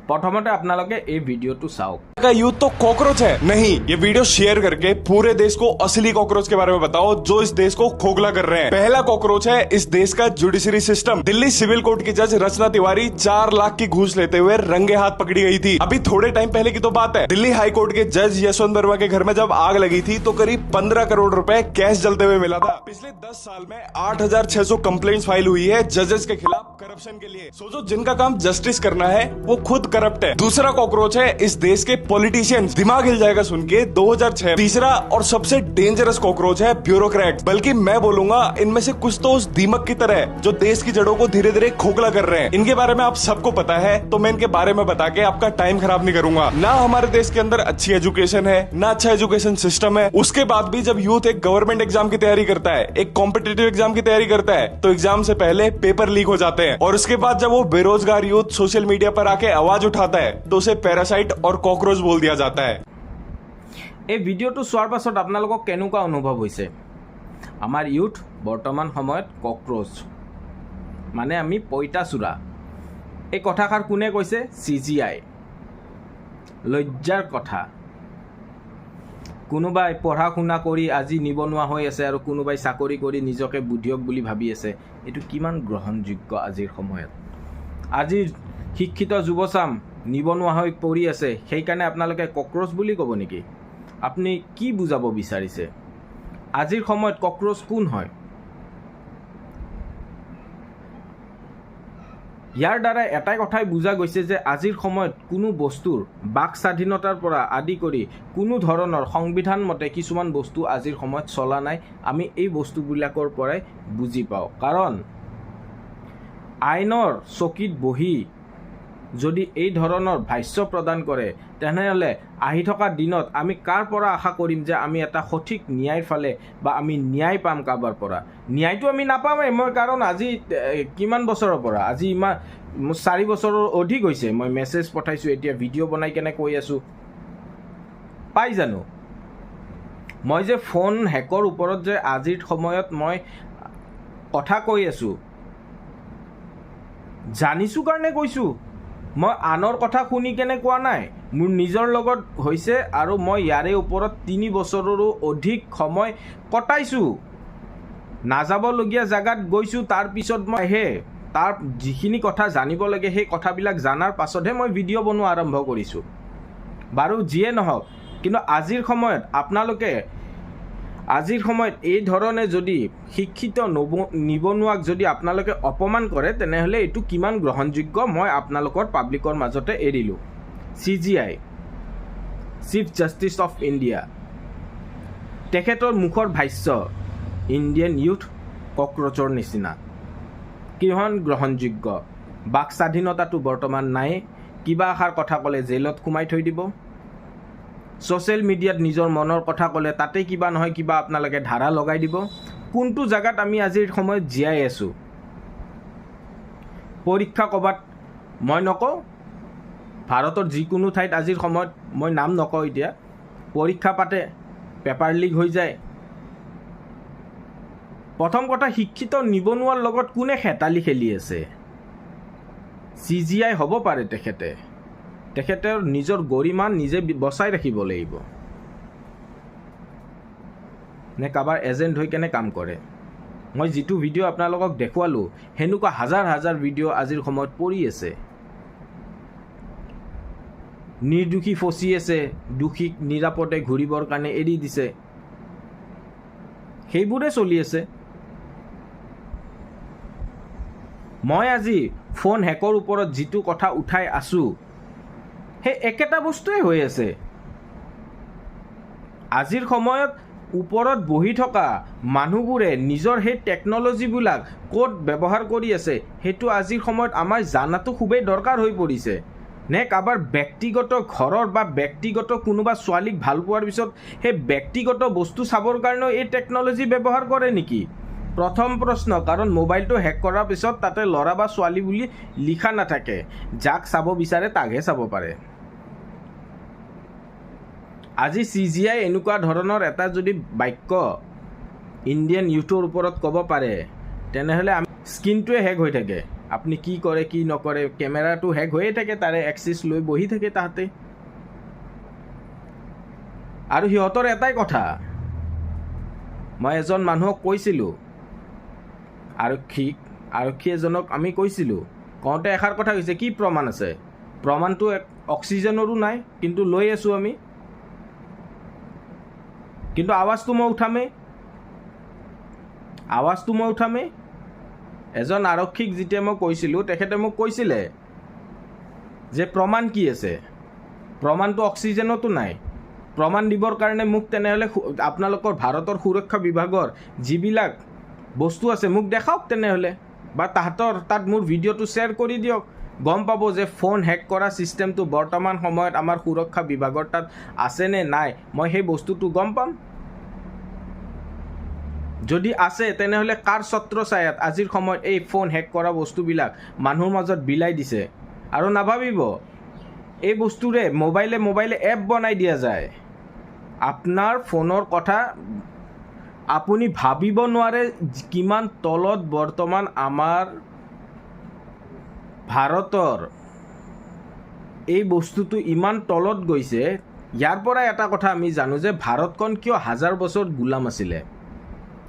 प्रथमते आपनालोके ए video तो चाওক का youth तो कॉकरोच है नहीं। ये वीडियो शेयर करके पूरे देश को असली कॉकरोच के बारे में बताओ जो इस देश को खोखला कर रहे हैं। पहला कॉकरोच है इस देश का judiciary system. Delhi civil court की जज रचना तिवारी 4 लाख की घूस लेते हुए रंगे हाथ पकड़ी गई थी। अभी थोड़े टाइम पहले की तो बात है, दिल्ली हाई कोर्ट के जज यशवंत वर्मा के घर में जब आग लगी थी तो करीब 15 करोड़ रुपए कैश जलते हुए मिला था। पिछले 10 साल में 8600 कंप्लेंट्स फाइल हुई है जजेस के खिलाफ करप्शन के लिए। सोचो, जिनका काम जस्टिस करना है वो खुद करप्ट है। दूसरा कॉकरोच है इस देश के पॉलिटिशियंस। दिमाग हिल जाएगा सुन के 2006। तीसरा और सबसे डेंजरस कॉकरोच है ब्यूरोक्रेट्स। बल्कि मैं बोलूंगा इनमें से कुछ तो उस दीमक की तरह है जो देश की जड़ों को धीरे धीरे खोखला कर रहे हैं। इनके बारे में आप सबको पता है तो मैं इनके बारे में बता के आपका टाइम खराब नहीं करूंगा। ना हमारे देश के अंदर अच्छी एजुकेशन है, ना अच्छा एजुकेशन सिस्टम है। उसके बाद भी जब यूथ एक गवर्नमेंट एग्जाम की तैयारी करता है, एक कॉम्पिटेटिव एग्जाम की तैयारी करता है, तो एग्जाम से पहले पेपर लीक हो जाते हैं। और उसके बाद जब वो बेरोजगार यूथ सोशल मीडिया पर आके आवाज उठाता है तो उसे पैरासाइट और कॉकरोच बोल दिया जाता है। এই ভিডিঅ'টো চোৱাৰ পাছত আপোনালোকক কেনেকুৱা অনুভৱ হৈছে? আমাৰ ইউথ বৰ্তমান সময়ত ককৰোচ, মানে আমি পইতাচোৰা। এই কথাষাৰ কোনে কৈছে? CGI। লজ্জাৰ কথা। কোনোবাই পঢ়া শুনা কৰি আজি নিবনুৱা হৈ আছে আৰু কোনোবাই চাকৰি কৰি নিজকে বুদ্ধিয়ক বুলি ভাবি আছে। এইটো কিমান গ্ৰহণযোগ্য আজিৰ সময়ত? আজিৰ শিক্ষিত যুৱচাম নিবনুৱা হৈ পৰি আছে, সেইকাৰণে আপোনালোকে ককৰোচ বুলি ক'ব নেকি? আপুনি কি বুজাব বিচাৰিছে? আজিৰ সময়ত ককৰোচ কোন হয়? ইয়াৰ দ্বাৰা এটাই কথাই বুজা গৈছে যে আজিৰ সময়ত কোনো বস্তুৰ বাক স্বাধীনতাৰ পৰা আদি কৰি কোনো ধৰণৰ সংবিধান মতে কিছুমান বস্তু আজিৰ সময়ত চলা নাই। আমি এই বস্তুবিলাকৰ পৰাই বুজি পাওঁ। কাৰণ আইনৰ চকীত বহি যদি এই ধৰণৰ ভাষ্য প্ৰদান কৰে তেনেহ'লে আহি থকা দিনত আমি কাৰ পৰা আশা কৰিম যে আমি এটা সঠিক ন্যায়ৰ ফালে বা আমি ন্যায় পাম কাৰোবাৰ পৰা? ন্যায়টো আমি নাপামেই। মই কাৰণ আজি কিমান বছৰৰ পৰা, আজি ইমান 4 বছৰৰ অধিক হৈছে মই মেছেজ পঠাইছোঁ, এতিয়া ভিডিঅ' বনাই কেনে কৈ আছোঁ। পাই জানো মই যে ফোন হেকৰ ওপৰত যে আজিৰ সময়ত মই কথা কৈ আছোঁ, জানিছোঁ কাৰণে কৈছোঁ। মই আনৰ কথা শুনি কেনে কোৱা নাই, মোৰ নিজৰ লগত হৈছে আৰু মই ইয়াৰে ওপৰত 3 বছৰৰো অধিক সময় কটাইছোঁ। নাযাবলগীয়া জেগাত গৈছোঁ, তাৰপিছত মই তাৰ যিখিনি কথা জানিব লাগে সেই কথাবিলাক জানাৰ পাছতহে মই ভিডিঅ' বনোৱা আৰম্ভ কৰিছোঁ। বাৰু যিয়ে নহওক, কিন্তু আজিৰ সময়ত আপোনালোকে আজিৰ সময়ত এই ধৰণে যদি শিক্ষিত নিবনুৱাক যদি আপোনালোকে অপমান কৰে তেনেহ'লে এইটো কিমান গ্ৰহণযোগ্য মই আপোনালোকৰ পাব্লিকৰ মাজতে এৰিলোঁ। CGI, chief justice of India, তেখেতৰ মুখৰ ভাষ্য ইণ্ডিয়ান ইউথ ককৰোচৰ নিচিনা। কিমান গ্ৰহণযোগ্য? বাক স্বাধীনতাটো বৰ্তমান নাই। কিবা এষাৰ কথা ক'লে জেলত সোমাই থৈ দিব। ছ'চিয়েল মিডিয়াত নিজৰ মনৰ কথা ক'লে তাতে কিবা নহয় কিবা আপোনালোকে ধাৰা লগাই দিব। কোনটো জেগাত আমি আজিৰ সময়ত জীয়াই আছোঁ? পৰীক্ষা ক'ৰবাত মই নকওঁ, ভাৰতৰ যিকোনো ঠাইত আজিৰ সময়ত মই নাম নকওঁ, এতিয়া পৰীক্ষা পাতে, পেপাৰ লিক হৈ যায়। প্ৰথম কথা, শিক্ষিত নিবনুৱাৰ লগত কোনে খেতালি খেলি আছে? CGI হ'ব পাৰে তেখেতৰ নিজৰ গৰিমা নিজে বচাই ৰাখিব লাগিব, নে কাৰোবাৰ এজেণ্ট হৈ কেনে কাম কৰে? মই যিটো ভিডিঅ' আপোনালোকক দেখুৱালোঁ সেনেকুৱা হাজাৰ হাজাৰ ভিডিঅ' আজিৰ সময়ত পৰি আছে। নিৰ্দোষী ফচি আছে, দোষীক নিৰাপদে ঘূৰিবৰ কাৰণে এৰি দিছে, সেইবোৰে চলি আছে। মই আজি ফোন হেকৰ ওপৰত যিটো কথা উঠাই আছোঁ সেই একেটা বস্তুৱেই হৈ আছে। আজিৰ সময়ত ওপৰত বহি থকা মানুহবোৰে নিজৰ সেই টেকন'লজিবিলাক ক'ত ব্যৱহাৰ কৰি আছে সেইটো আজিৰ সময়ত আমাৰ জানাটো খুবেই দৰকাৰ হৈ পৰিছে। নে কাৰোবাৰ ব্যক্তিগত ঘৰৰ বা ব্যক্তিগত কোনোবা ছোৱালীক ভাল পোৱাৰ পিছত সেই ব্যক্তিগত বস্তু চাবৰ কাৰণেও এই টেকন'লজি ব্যৱহাৰ কৰে নেকি? প্ৰথম প্ৰশ্ন, কাৰণ মোবাইলটো হেক কৰাৰ পিছত তাতে ল'ৰা বা ছোৱালী বুলি লিখা নাথাকে, যাক চাব বিচাৰে তাকহে চাব পাৰে। আজি CGI এনেকুৱা ধৰণৰ এটা যদি বাক্য ইণ্ডিয়ান ইউথৰ ওপৰত ক'ব পাৰে তেনেহ'লে আমি স্কিনটোৱে হেক হৈ থাকে। আপুনি কি কৰে কি নকৰে কেমেৰাটো হেক হৈয়ে থাকে তাৰে এক্সেছ লৈ বহি থাকে তাহাঁতে আৰু সিহঁতৰ এটাই কথা মই এজন মানুহক কৈছিলোঁ আৰক্ষী এজনক আমি কৈছিলোঁ কওঁতে এষাৰ কথা কৈছে কি প্ৰমাণ আছে প্ৰমাণটো অক্সিজেনৰো নাই কিন্তু লৈ আছোঁ আমি কিন্তু আৱাজটো মই উঠামেই এজন আৰক্ষীক যেতিয়া মই কৈছিলোঁ তেখেতে মোক কৈছিলে যে প্ৰমাণ কি আছে প্ৰমাণটো অক্সিজেনতো নাই প্ৰমাণ দিবৰ কাৰণে মোক তেনেহ'লে আপোনালোকৰ ভাৰতৰ সুৰক্ষা বিভাগৰ যিবিলাক বস্তু আছে মোক দেখাওক তেনেহ'লে বা তাত মোৰ ভিডিঅ'টো শ্বেয়াৰ কৰি দিয়ক গম পাব যে ফোন হেক কৰা ছিষ্টেমটো বৰ্তমান সময়ত আমাৰ সুৰক্ষা বিভাগৰ তাত আছেনে নাই মই সেই বস্তুটো গম পাম যদি আছে তেনেহ'লে কাৰ ছত্ৰছায়াত আজিৰ সময়ত এই ফোন হেক কৰা বস্তুবিলাক মানুহৰ মাজত বিলাই দিছে আৰু নাভাবিব এই বস্তুৰে মোবাইলে এপ বনাই দিয়া যায় আপোনাৰ ফোনৰ কথা আপুনি ভাবিব নোৱাৰে কিমান তলত বৰ্তমান আমাৰ ভাৰতৰ এই বস্তুটো ইমান তলত গৈছে ইয়াৰ পৰা এটা কথা আমি জানো যে ভাৰতখন কিয় হাজাৰ বছৰ গোলাম আছিলে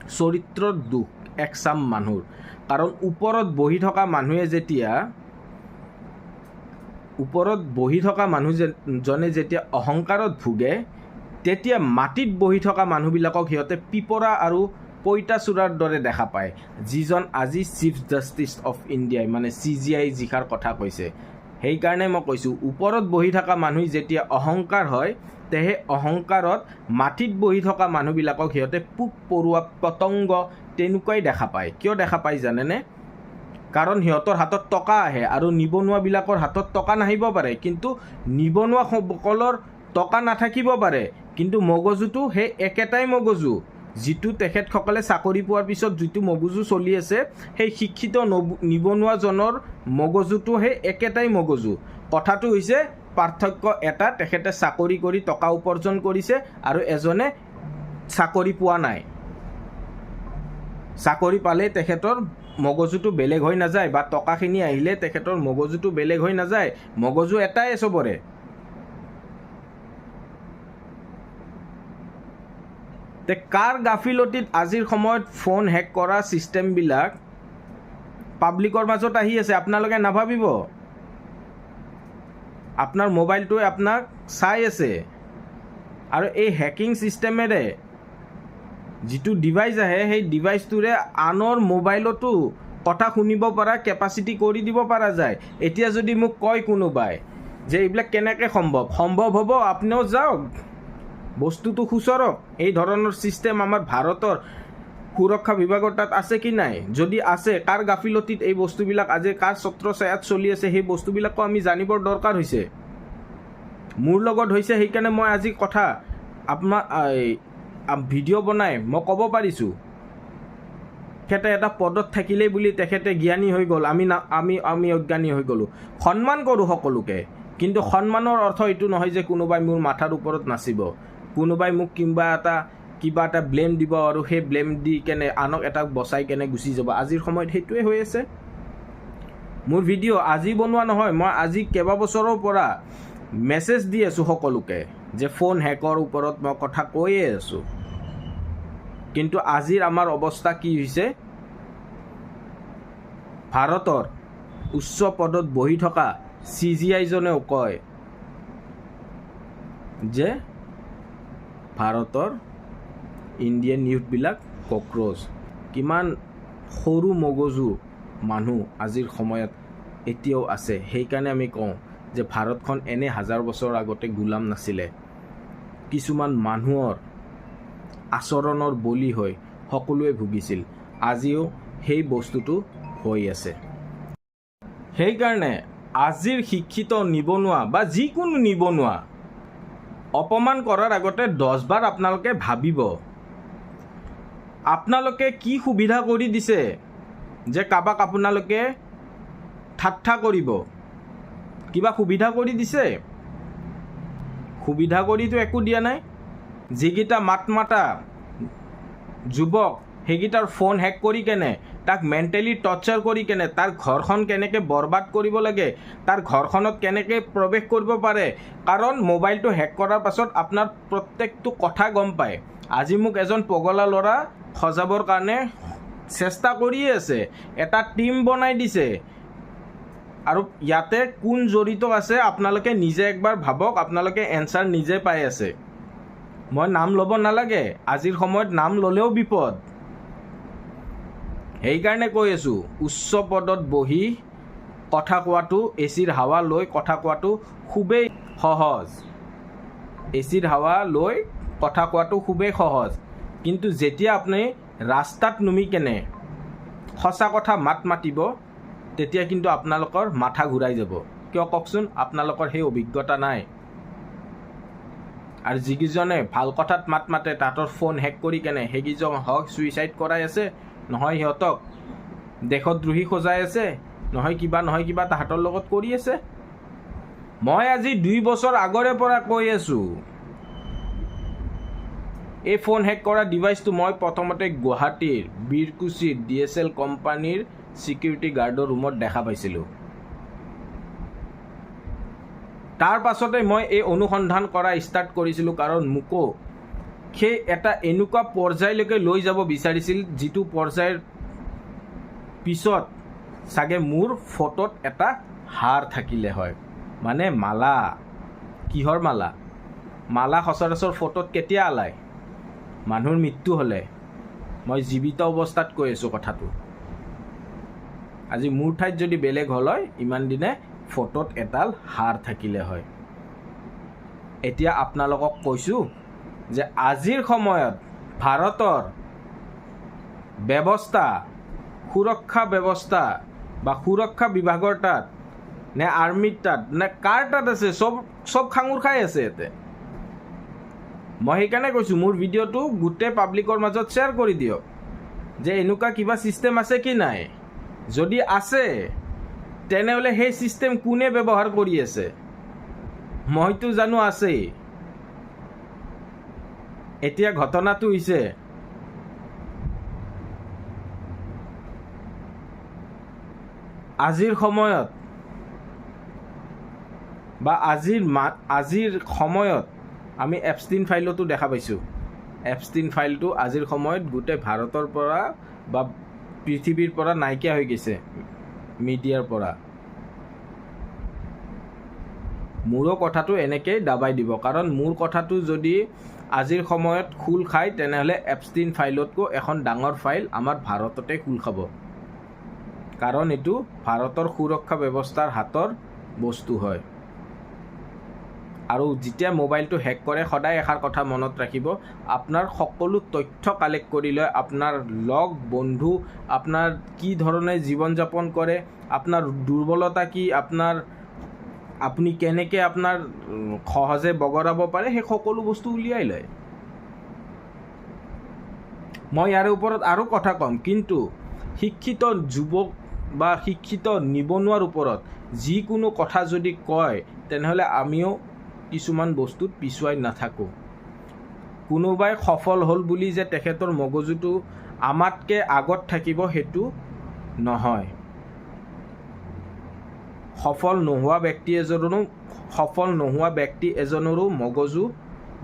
চৰিত্ৰৰ দুখ একচাম মানুহৰ কাৰণ ওপৰত বহি থকা মানুহজনে যেতিয়া অহংকাৰত ভোগে তেতিয়া মাটিত বহি থকা মানুহবিলাকক সিহঁতে পিপৰা আৰু পইতাচোৰাৰ দৰে দেখা পায় যিজন আজি চিফ জাষ্টিচ অফ ইণ্ডিয়াই মানে CJI যিষাৰ কথা কৈছে সেইকাৰণে মই কৈছোঁ ওপৰত বহি থকা মানুহ যেতিয়া অহংকাৰ হয় তেহে অহংকাৰত মাটিত বহি থকা মানুহবিলাকক সিহঁতে পোক পৰুৱা পতংগ তেনেকুৱাই দেখা পায় কিয় দেখা পায় জানেনে কাৰণ সিহঁতৰ হাতত টকা আহে আৰু নিবনুৱাবিলাকৰ হাতত টকা নাহিব পাৰে কিন্তু নিবনুৱাসকলৰ টকা নাথাকিব পাৰে কিন্তু মগজুটো সেই একেটাই মগজু যিটো তেখেতসকলে চাকৰি পোৱাৰ পিছত যিটো মগজু চলি আছে সেই শিক্ষিত নিবনুৱাজনৰ মগজুটো সেই একেটাই মগজু কথাটো হৈছে পাৰ্থক্য এটা তেখেতে চাকৰি কৰি টকা উপাৰ্জন কৰিছে আৰু এজনে চাকৰি পোৱা নাই চাকৰি পালে তেখেতৰ মগজুটো বেলেগ হৈ নাযায় বা টকাখিনি আহিলে তেখেতৰ মগজুটো বেলেগ হৈ নাযায় মগজু এটাই চবৰে তে কাৰ গাফিলতিত আজিৰ সময়ত ফোন হেক কৰা ছিষ্টেমবিলাক পাব্লিকৰ মাজত আহি আছে আপোনালোকে নাভাবিব আপোনাৰ মোবাইলটোৱে আপোনাক চাই আছে আৰু এই হেকিং ছিষ্টেমেৰে যিটো ডিভাইচ আহে সেই ডিভাইচটোৰে আনৰ মোবাইলতো কথা শুনিব পৰা কেপাচিটি কৰি দিব পৰা যায় এতিয়া যদি মোক কয় কোনোবাই যে এইবিলাক কেনেকৈ সম্ভৱ হ'ব আপুনিও যাওক বস্তুটো খুচৰক এই ধৰণৰ ছিষ্টেম আমাৰ ভাৰতৰ সুৰক্ষা বিভাগৰ তাত আছে কি নাই যদি আছে কাৰ গাফিলতিত এই বস্তুবিলাক আজি কাৰ ছত্ৰছায়াত চলি আছে সেই বস্তুবিলাকো আমি জানিবৰ দৰকাৰ হৈছে মোৰ লগত হৈছে সেইকাৰণে মই আজি কথা আপোনাৰ ভিডিঅ' বনাই মই ক'ব পাৰিছোঁ তেখেতে এটা পদত থাকিলেই বুলি তেখেতে জ্ঞানী হৈ গ'ল আমি অজ্ঞানী হৈ গ'লোঁ সন্মান কৰোঁ সকলোকে কিন্তু সন্মানৰ অৰ্থ এইটো নহয় যে কোনোবাই মোৰ মাথাৰ ওপৰত নাচিব কোনোবাই মোক কিবা এটা ব্লেম দিব আৰু সেই ব্লেম দি কেনে আনক এটাক বচাই কেনে গুচি যাব আজিৰ সময়ত সেইটোৱে হৈ আছে মোৰ ভিডিঅ' আজি বনোৱা নহয় মই আজি কেইবাবছৰৰ পৰা মেছেজ দি আছোঁ সকলোকে যে ফোন হেকৰ ওপৰত মই কথা কৈয়ে আছোঁ কিন্তু আজিৰ আমাৰ অৱস্থা কি হৈছে ভাৰতৰ উচ্চ পদত বহি থকা CJI জনেও কয় যে ভাৰতৰ ইণ্ডিয়ান ইউথবিলাক কক্ৰচ কিমান সৰু মগজু মানুহ আজিৰ সময়ত এতিয়াও আছে সেইকাৰণে আমি কওঁ যে ভাৰতখন এনে হাজাৰ বছৰ আগতে গোলাম নাছিলে কিছুমান মানুহৰ আচৰণৰ বলি হৈ সকলোৱে ভুগিছিল আজিও সেই বস্তুটো হৈ আছে সেইকাৰণে আজিৰ শিক্ষিত নিবনুৱা বা যিকোনো নিবনুৱা অপমান কৰাৰ আগতে 10 বাৰ আপোনালোকে ভাবিব আপোনালোকে কি সুবিধা কৰি দিছে যে কাবাক আপোনালোকে ঠাট্টা কৰিব কিবা সুবিধা কৰি দিছে সুবিধা কৰিতো একো দিয়া নাই যিকেইটা মাত মাতা যুৱক সেইকেইটাৰ ফোন হেক কৰি কেনে তাক মেণ্টেলি টৰ্চাৰ কৰি কেনে তাৰ ঘৰখন কেনেকৈ বৰবাদ কৰিব লাগে, তাৰ ঘৰখনত কেনেকৈ প্ৰৱেশ কৰিব পাৰে, কাৰণ মোবাইলটো হেক কৰাৰ পাছত আপোনাৰ প্ৰত্যেকটো কথা গম পায়। আজি মোক এজন পগলা ল'ৰা সজাবৰ কাৰণে চেষ্টা কৰিয়ে আছে, এটা টীম বনাই দিছে, আৰু ইয়াতে কোন জড়িত আছে আপোনালোকে নিজে একবাৰ ভাবক, আপোনালোকে এনচাৰ নিজে পাই আছে। মই নাম ল'ব নালাগে, আজিৰ সময়ত নাম ল'লেও বিপদ। সেইকাৰণে কৈ আছোঁ, উচ্চ পদত বহি কথা কোৱাটো, এচিৰ হাৱা লৈ কথা কোৱাটো খুবেই সহজ। এচিৰ হাৱা লৈ কথা কোৱাটো খুবেই সহজ, কিন্তু যেতিয়া আপুনি ৰাস্তাত নুমি কেনে সঁচা কথা মাত মাতিব, তেতিয়া কিন্তু আপোনালোকৰ মাথা ঘূৰাই যাব। কিয় কওকচোন, আপোনালোকৰ সেই অভিজ্ঞতা নাই। আৰু যিকেইজনে ভাল কথাত মাত মাতে তাহাঁতৰ ফোন হেক কৰি কেনে সেইকেইজন হওক ছুইচাইড কৰাই আছে, নহয় সিহঁতক দেশদ্ৰোহী সজাই আছে, নহয় কিবা তাহাঁতৰ লগত কৰি আছে। মই আজি 2 বছৰ আগৰে পৰা কৈ আছোঁ, এই ফোন হেক কৰা ডিভাইচটো মই প্ৰথমতে গুৱাহাটীৰ বীৰকুছিত DSL কোম্পানীৰ ছিকিউৰিটি গাৰ্ডৰ ৰুমত দেখা পাইছিলোঁ। তাৰ পাছতে মই এই অনুসন্ধান কৰা ষ্টাৰ্ট কৰিছিলোঁ, কাৰণ মোকো সেই এটা এনেকুৱা পৰ্যায়লৈকে লৈ যাব বিচাৰিছিল, যিটো পৰ্যায়ৰ পিছত চাগে মোৰ ফটোত এটা হাৰ থাকিলে হয়, মানে মালা। কিহৰ মালা? মালা সচৰাচৰ ফটোত কেতিয়া আলায়? মানুহৰ মৃত্যু হ'লে। মই জীৱিত অৱস্থাত কৈ আছোঁ কথাটো। আজি মোৰ ঠাইত যদি বেলেগ হ'ল হয়, ইমান দিনে ফটোত এডাল হাৰ থাকিলে হয়। এতিয়া আপোনালোকক কৈছোঁ যে আজিৰ সময়ত ভাৰতৰ ব্যৱস্থা, সুৰক্ষা ব্যৱস্থা বা সুৰক্ষা বিভাগৰ তাত নে আৰ্মিৰ তাত নে কাৰ তাত আছে, চব খাঙুৰ খাই আছে ইয়াতে। মই সেইকাৰণে কৈছোঁ, মোৰ ভিডিঅ'টো গোটেই পাব্লিকৰ মাজত শ্বেয়াৰ কৰি দিয়ক, যে এনেকুৱা কিবা ছিষ্টেম আছে কি নাই। যদি আছে তেনেহ'লে সেই ছিষ্টেম কোনে ব্যৱহাৰ কৰি আছে? মইতো জানো আছেই। এতিয়া ঘটনাটো হৈছে, আজিৰ সময়ত বা আজিৰ সময়ত আমি এপষ্টিন ফাইলতো দেখা পাইছোঁ। এপষ্টিন ফাইলটো আজিৰ সময়ত গোটেই ভাৰতৰ পৰা বা পৃথিৱীৰ পৰা নাইকিয়া হৈ গৈছে, মিডিয়াৰ পৰা। মোৰো কথাটো এনেকেই দাবাই দিব, কাৰণ মোৰ কথাটো যদি আজিৰ সময়ত খোল খায়, তেনেহ'লে এপষ্টিন ফাইলতকৈ এখন ডাঙৰ ফাইল আমাৰ ভাৰততে খোল খাব, কাৰণ এইটো ভাৰতৰ সুৰক্ষা ব্যৱস্থাৰ হাতৰ বস্তু হয়। আৰু যেতিয়া মোবাইলটো হেক কৰে, সদায় এষাৰ কথা মনত ৰাখিব, আপোনাৰ সকলো তথ্য কালেক্ট কৰি লয়, আপোনাৰ লগ বন্ধু, আপোনাৰ কি ধৰণে জীৱন যাপন কৰে, আপোনাৰ দুৰ্বলতা কি, আপুনি কেনেকৈ আপোনাৰ সহজে বগৰাব পাৰে, সেই সকলো বস্তু উলিয়াই লয়। মই ইয়াৰ ওপৰত আৰু কথা ক'ম, কিন্তু শিক্ষিত যুৱক বা শিক্ষিত নিবনুৱাৰ ওপৰত যিকোনো কথা যদি কয়, তেনেহ'লে আমিও কিছুমান বস্তুত পিছুৱাই নাথাকোঁ। কোনোবাই সফল হ'ল বুলি যে তেখেতৰ মগজুটো আমাতকৈ আগত থাকিব, সেইটো নহয়। সফল নোহোৱা ব্যক্তি এজনৰো মগজু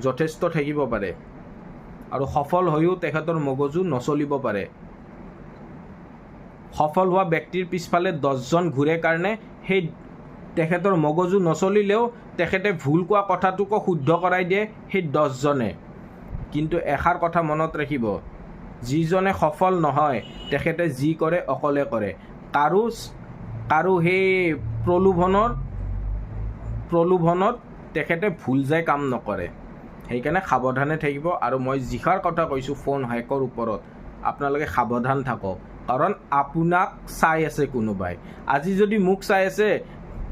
যথেষ্ট থাকিব পাৰে, আৰু সফল হৈও তেখেতৰ মগজু নচলিব পাৰে। সফল হোৱা ব্যক্তিৰ পিছফালে 10জন ঘূৰে কাৰণে সেই তেখেতৰ মগজু নচলিলেও তেখেতে ভুল কোৱা কথাটোকো শুদ্ধ কৰাই দিয়ে সেই 10জনে। কিন্তু এষাৰ কথা মনত ৰাখিব, যিজনে সফল নহয় তেখেতে যি কৰে অকলে কৰে, কাৰো সেই প্ৰলোভনত তেখেতে ভুল যায় কাম নকৰে। সেইকাৰণে সাৱধানে থাকিব। আৰু মই যিষাৰ কথা কৈছোঁ ফোন হেকৰ ওপৰত, আপোনালোকে সাৱধান থাকক, কাৰণ আপোনাক চাই আছে কোনোবাই। আজি যদি মোক চাই আছে,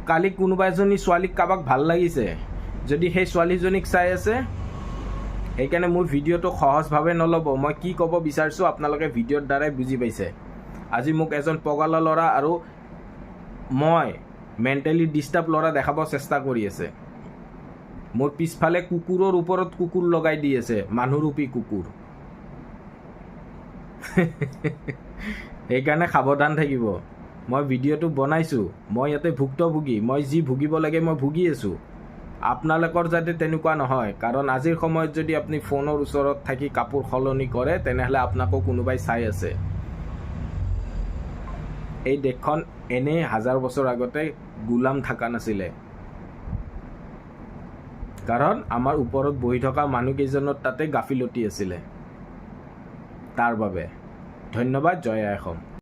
কালি কোনোবা এজনী ছোৱালীক কাৰোবাক ভাল লাগিছে, যদি সেই ছোৱালীজনীক চাই আছে, সেইকাৰণে মোৰ ভিডিঅ'টো সহজভাৱে নল'ব। মই কি ক'ব বিচাৰিছোঁ আপোনালোকে ভিডিঅ'ৰ দ্বাৰাই বুজি পাইছে। আজি মোক এজন পগলা ল'ৰা আৰু মই মেণ্টেলি ডিষ্টাৰ্ব ল'ৰা দেখাব চেষ্টা কৰি আছে। মোৰ পিছফালে কুকুৰৰ ওপৰত কুকুৰ লগাই দি আছে, মানুহৰূপী কুকুৰ। সেইকাৰণে সাৱধান থাকিব। মই ভিডিঅ'টো বনাইছোঁ, মই ইয়াতে ভুক্তভোগী, মই যি ভুগিব লাগে মই ভুগি আছোঁ। আপোনালোকৰ যাতে তেনেকুৱা নহয়, কাৰণ আজিৰ সময়ত যদি আপুনি ফোনৰ ওচৰত থাকি কাপোৰ সলনি কৰে তেনেহ'লে আপোনাকো কোনোবাই চাই আছে। এই দেশখন এনেই 1000 বছৰ আগতে গোলাম থকা নাছিলে, কাৰণ আমাৰ ওপৰত বহি থকা মানুহকেইজনৰ তাতে গাফিলতি আছিলে। তাৰ বাবে ধন্যবাদ। জয় আই অসম।